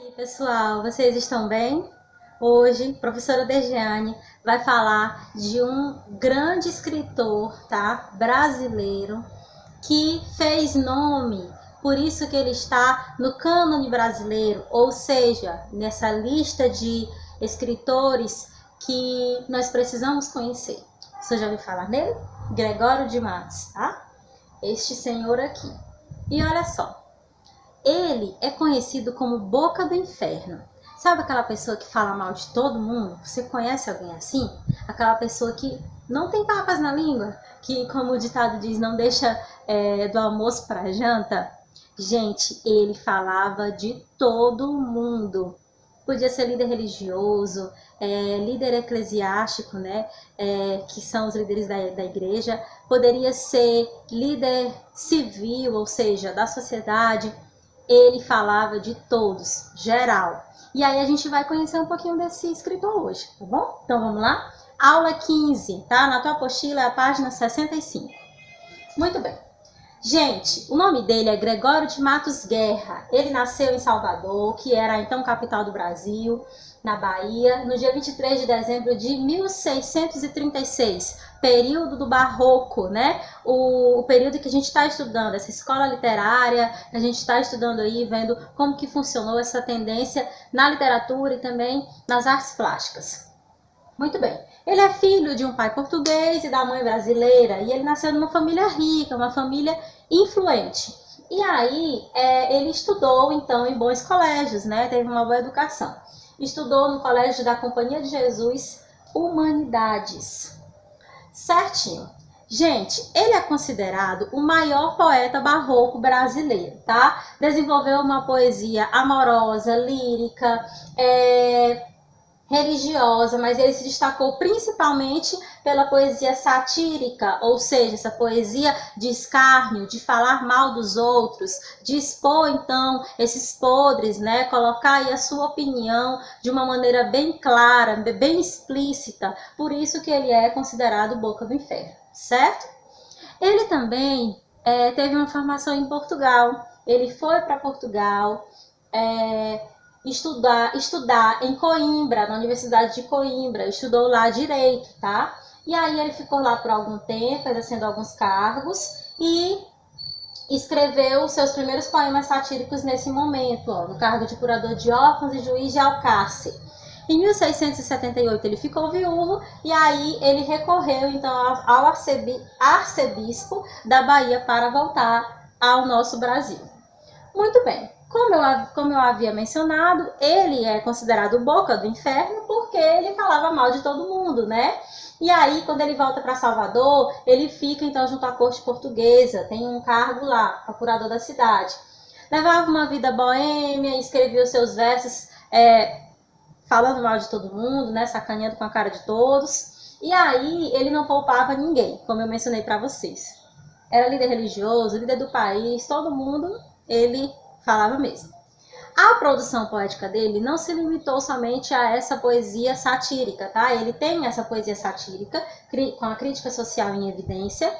E aí, pessoal, vocês estão bem? Hoje, a professora Degiane vai falar de um grande escritor, tá? Brasileiro, que fez nome, por isso que ele está no cânone brasileiro, ou seja, nessa lista de escritores que nós precisamos conhecer. Você já ouviu falar nele? Gregório de Matos, tá? Este senhor aqui. E olha só. Ele é conhecido como Boca do Inferno. Sabe aquela pessoa que fala mal de todo mundo? Você conhece alguém assim? Aquela pessoa que não tem papas na língua, que, como o ditado diz, não deixa do almoço para a janta. Gente, ele falava de todo mundo. Podia ser líder religioso, líder eclesiástico, né? Que são os líderes da igreja. Poderia ser líder civil, ou seja, da sociedade. Ele falava de todos, geral. E aí a gente vai conhecer um pouquinho desse escritor hoje, tá bom? Então vamos lá? Aula 15, tá? Na tua apostila é a página 65. Muito bem. Gente, o nome dele é Gregório de Matos Guerra. Ele nasceu em Salvador, que era então capital do Brasil, na Bahia, no dia 23 de dezembro de 1636, período do Barroco, né? O período que a gente está estudando, essa escola literária, a gente está estudando aí, vendo como que funcionou essa tendência na literatura e também nas artes plásticas. Muito bem. Ele é filho de um pai português e da mãe brasileira, e ele nasceu numa família rica, uma família influente. E aí, ele estudou, então, em bons colégios, né? Teve uma boa educação. Estudou no Colégio da Companhia de Jesus, Humanidades. Certinho. Gente, ele é considerado o maior poeta barroco brasileiro, tá? Desenvolveu uma poesia amorosa, lírica, religiosa, mas ele se destacou principalmente pela poesia satírica, ou seja, essa poesia de escárnio, de falar mal dos outros, de expor então esses podres, né, colocar aí a sua opinião de uma maneira bem clara, bem explícita. Por isso que ele é considerado Boca do Inferno, certo? Ele também teve uma formação em Portugal. Ele foi para Portugal estudar em Coimbra, na Universidade de Coimbra, estudou lá direito, tá? E aí ele ficou lá por algum tempo, exercendo alguns cargos e escreveu seus primeiros poemas satírico nesse momento, no cargo de curador de órfãos e juiz de Alcácer. Em 1678 ele ficou viúvo e aí ele recorreu então ao arcebispo da Bahia para voltar ao nosso Brasil. Muito bem. Como eu havia mencionado, ele é considerado Boca do Inferno porque ele falava mal de todo mundo, né? E aí, quando ele volta para Salvador, ele fica então junto à corte portuguesa, tem um cargo lá, procurador da cidade. Levava uma vida boêmia, escrevia os seus versos falando mal de todo mundo, né? Sacaneando com a cara de todos. E aí, ele não poupava ninguém, como eu mencionei para vocês. Era líder religioso, líder do país, todo mundo, ele falava mesmo. A produção poética dele não se limitou somente a essa poesia satírica, tá? Ele tem essa poesia satírica, com a crítica social em evidência.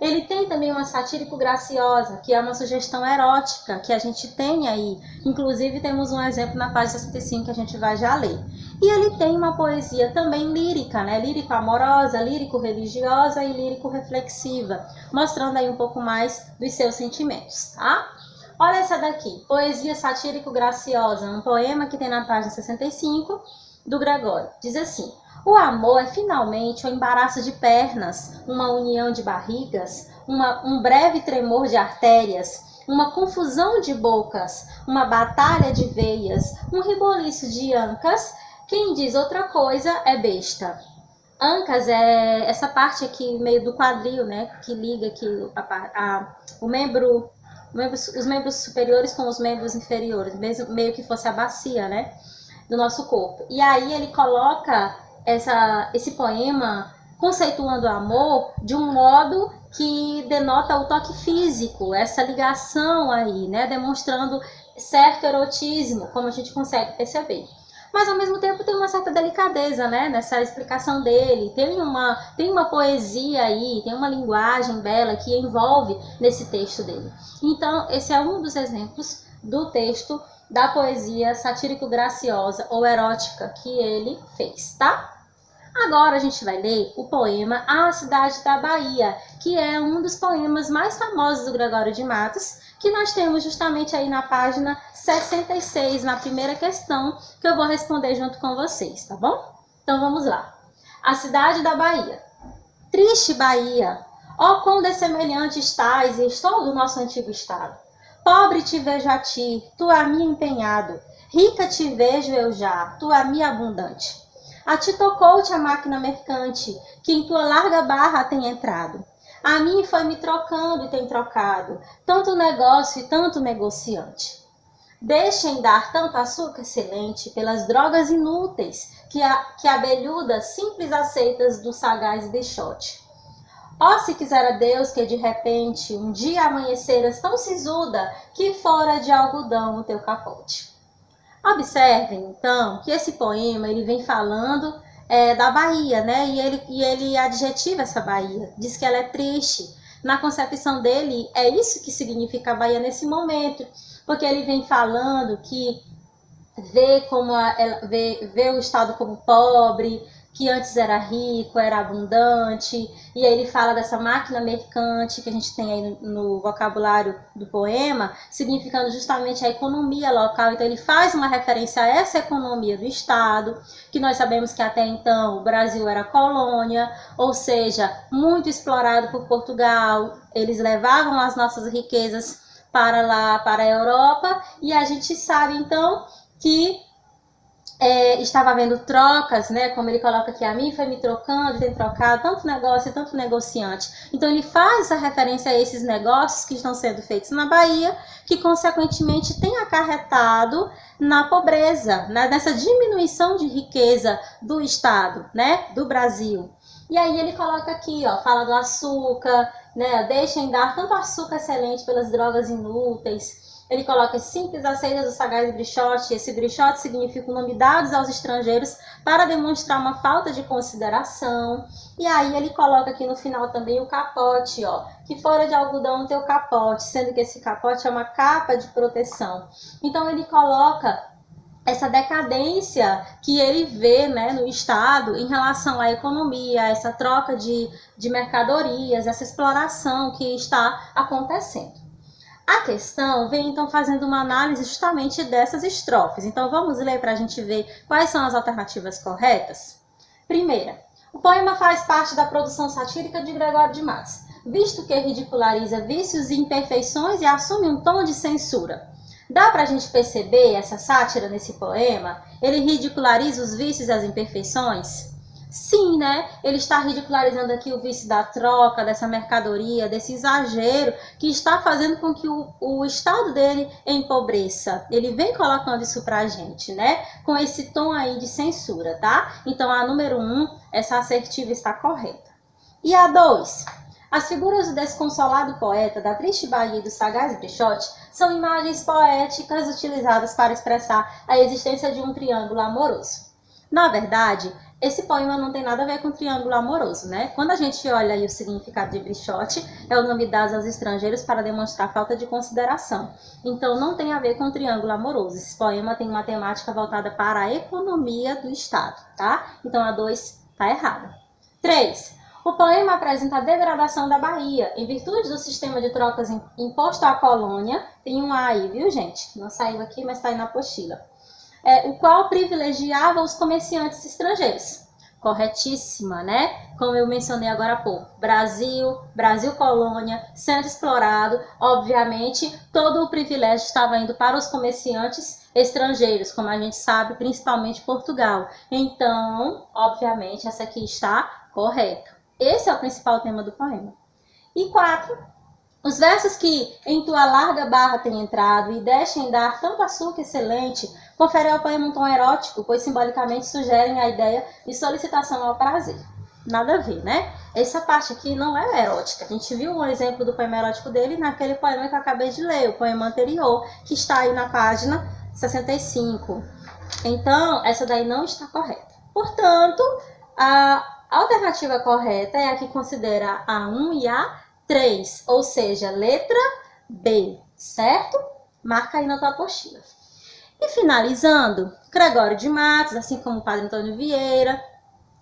Ele tem também uma satírico graciosa, que é uma sugestão erótica, que a gente tem aí. Inclusive, temos um exemplo na página 65 que a gente vai já ler. E ele tem uma poesia também lírica, né? Lírico-amorosa, lírico-religiosa e lírico-reflexiva, mostrando aí um pouco mais dos seus sentimentos, tá? Olha essa daqui, Poesia Satírico Graciosa, um poema que tem na página 65 do Gregório. Diz assim: o amor é finalmente um embaraço de pernas, uma união de barrigas, um breve tremor de artérias, uma confusão de bocas, uma batalha de veias, um reboliço de ancas. Quem diz outra coisa é besta. Ancas é essa parte aqui meio do quadril, né, que liga aqui os membros superiores com os membros inferiores, meio que fosse a bacia, né, do nosso corpo. E aí ele coloca esse poema conceituando o amor de um modo que denota o toque físico, essa ligação aí, né, demonstrando certo erotismo, como a gente consegue perceber. Mas ao mesmo tempo tem uma certa delicadeza, né, nessa explicação dele, tem uma poesia aí, tem uma linguagem bela que envolve nesse texto dele. Então, esse é um dos exemplos do texto da poesia satírico-graciosa ou erótica que ele fez, tá? Agora a gente vai ler o poema A Cidade da Bahia, que é um dos poemas mais famosos do Gregório de Matos, que nós temos justamente aí na página 66, na primeira questão, que eu vou responder junto com vocês, tá bom? Então vamos lá. A Cidade da Bahia. Triste Bahia, ó quão dessemelhante estás e todo o nosso antigo estado. Pobre te vejo a ti, tu a mim empenhado, rica te vejo eu já, tu a mim abundante. A ti tocou-te a máquina mercante, que em tua larga barra tem entrado. A mim foi me trocando e tem trocado, tanto negócio e tanto negociante. Deixem dar tanto açúcar excelente pelas drogas inúteis, que abelhudas simples aceitas do sagaz bichote. Ó, se quisera Deus que de repente um dia amanheceras tão sisuda que fora de algodão o teu capote. Observem, então, que esse poema ele vem falando da Bahia, né? E ele adjetiva essa Bahia, diz que ela é triste. Na concepção dele, é isso que significa a Bahia nesse momento, porque ele vem falando que vê o Estado como pobre, que antes era rico, era abundante, e aí ele fala dessa máquina mercante que a gente tem aí no vocabulário do poema, significando justamente a economia local. Então ele faz uma referência a essa economia do Estado, que nós sabemos que até então o Brasil era colônia, ou seja, muito explorado por Portugal, eles levavam as nossas riquezas para lá, para a Europa, e a gente sabe então que estava havendo trocas, né? Como ele coloca aqui, a mim foi me trocando, tem trocado, tanto negócio e tanto negociante. Então ele faz essa referência a esses negócios que estão sendo feitos na Bahia, que consequentemente tem acarretado na pobreza, nessa diminuição de riqueza do Estado, né? Do Brasil. E aí ele coloca aqui, ó, fala do açúcar, né? Deixem dar tanto açúcar excelente pelas drogas inúteis. Ele coloca simples aceitas do sagaz brichote. Esse brichote significa o nome dados aos estrangeiros para demonstrar uma falta de consideração. E aí ele coloca aqui no final também o capote, ó, que fora de algodão o teu capote, sendo que esse capote é uma capa de proteção. Então ele coloca essa decadência que ele vê, né, no Estado em relação à economia, essa troca de mercadorias, essa exploração que está acontecendo. A questão vem então fazendo uma análise justamente dessas estrofes. Então vamos ler para a gente ver quais são as alternativas corretas. Primeira, o poema faz parte da produção satírica de Gregório de Matos, visto que ridiculariza vícios e imperfeições e assume um tom de censura. Dá para a gente perceber essa sátira nesse poema? Ele ridiculariza os vícios e as imperfeições? Sim, né? Ele está ridicularizando aqui o vício da troca, dessa mercadoria, desse exagero que está fazendo com que o estado dele empobreça. Ele vem colocando isso pra gente, né? Com esse tom aí de censura, tá? Então a número 1, essa assertiva está correta. E a 2, as figuras do desconsolado poeta, da triste Bahia e do sagaz Brichote são imagens poéticas utilizadas para expressar a existência de um triângulo amoroso. Na verdade, esse poema não tem nada a ver com triângulo amoroso, né? Quando a gente olha aí o significado de Brichote, é o nome dado aos estrangeiros para demonstrar falta de consideração. Então não tem a ver com triângulo amoroso. Esse poema tem uma temática voltada para a economia do Estado, tá? Então a 2 tá errada. 3. O poema apresenta a degradação da Bahia, em virtude do sistema de trocas imposto à colônia. Tem um A aí, viu, gente? Não saiu aqui, mas está aí na apostila. O qual privilegiava os comerciantes estrangeiros. Corretíssima, né? Como eu mencionei agora há pouco. Brasil colônia, sendo explorado, obviamente, todo o privilégio estava indo para os comerciantes estrangeiros, como a gente sabe, principalmente Portugal. Então, obviamente, essa aqui está correta. Esse é o principal tema do poema. E 4. Os versos que em tua larga barra tem entrado e deixem dar tanto açúcar excelente, conferem ao poema um tom erótico, pois simbolicamente sugerem a ideia de solicitação ao prazer. Nada a ver, né? Essa parte aqui não é erótica. A gente viu um exemplo do poema erótico dele naquele poema que eu acabei de ler, o poema anterior, que está aí na página 65. Então, essa daí não está correta. Portanto, a alternativa correta é a que considera a 1 e a 3, ou seja, letra B, certo? Marca aí na tua apostila. E finalizando, Gregório de Matos, assim como o Padre Antônio Vieira,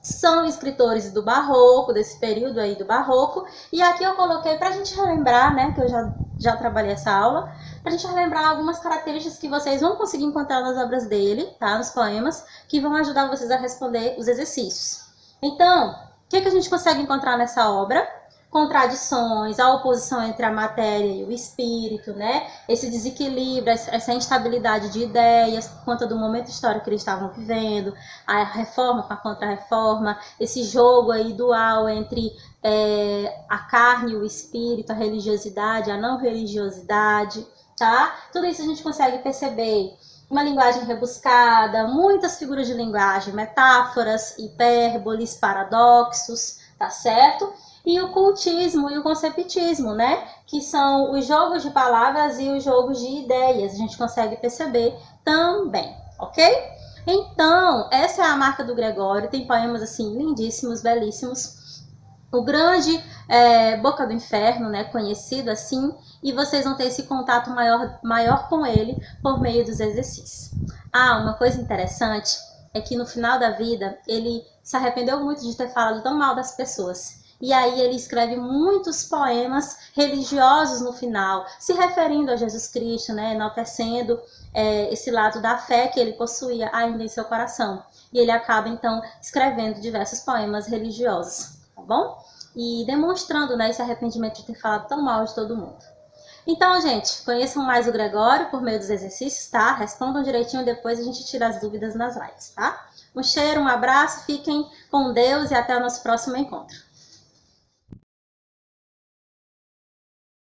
são escritores do Barroco, desse período aí do Barroco. E aqui eu coloquei para a gente relembrar, né, que eu já trabalhei essa aula, para a gente relembrar algumas características que vocês vão conseguir encontrar nas obras dele, tá, nos poemas, que vão ajudar vocês a responder os exercícios. Então, o que a gente consegue encontrar nessa obra? Contradições, a oposição entre a matéria e o espírito, né? Esse desequilíbrio, essa instabilidade de ideias por conta do momento histórico que eles estavam vivendo, a reforma com a contra-reforma, esse jogo aí dual entre a carne e o espírito, a religiosidade, a não religiosidade, tá? Tudo isso a gente consegue perceber. Uma linguagem rebuscada, muitas figuras de linguagem, metáforas, hipérboles, paradoxos, tá certo? E o cultismo e o conceptismo, né? Que são os jogos de palavras e os jogos de ideias. A gente consegue perceber também, ok? Então, essa é a marca do Gregório. Tem poemas, assim, lindíssimos, belíssimos. O grande Boca do Inferno, né? Conhecido assim. E vocês vão ter esse contato maior com ele por meio dos exercícios. Ah, uma coisa interessante é que no final da vida, ele se arrependeu muito de ter falado tão mal das pessoas. E aí ele escreve muitos poemas religiosos no final, se referindo a Jesus Cristo, né, enaltecendo esse lado da fé que ele possuía ainda em seu coração. E ele acaba, então, escrevendo diversos poemas religiosos, tá bom? E demonstrando, né, esse arrependimento de ter falado tão mal de todo mundo. Então, gente, conheçam mais o Gregório por meio dos exercícios, tá? Respondam direitinho, depois a gente tira as dúvidas nas lives, tá? Um cheiro, um abraço, fiquem com Deus e até o nosso próximo encontro.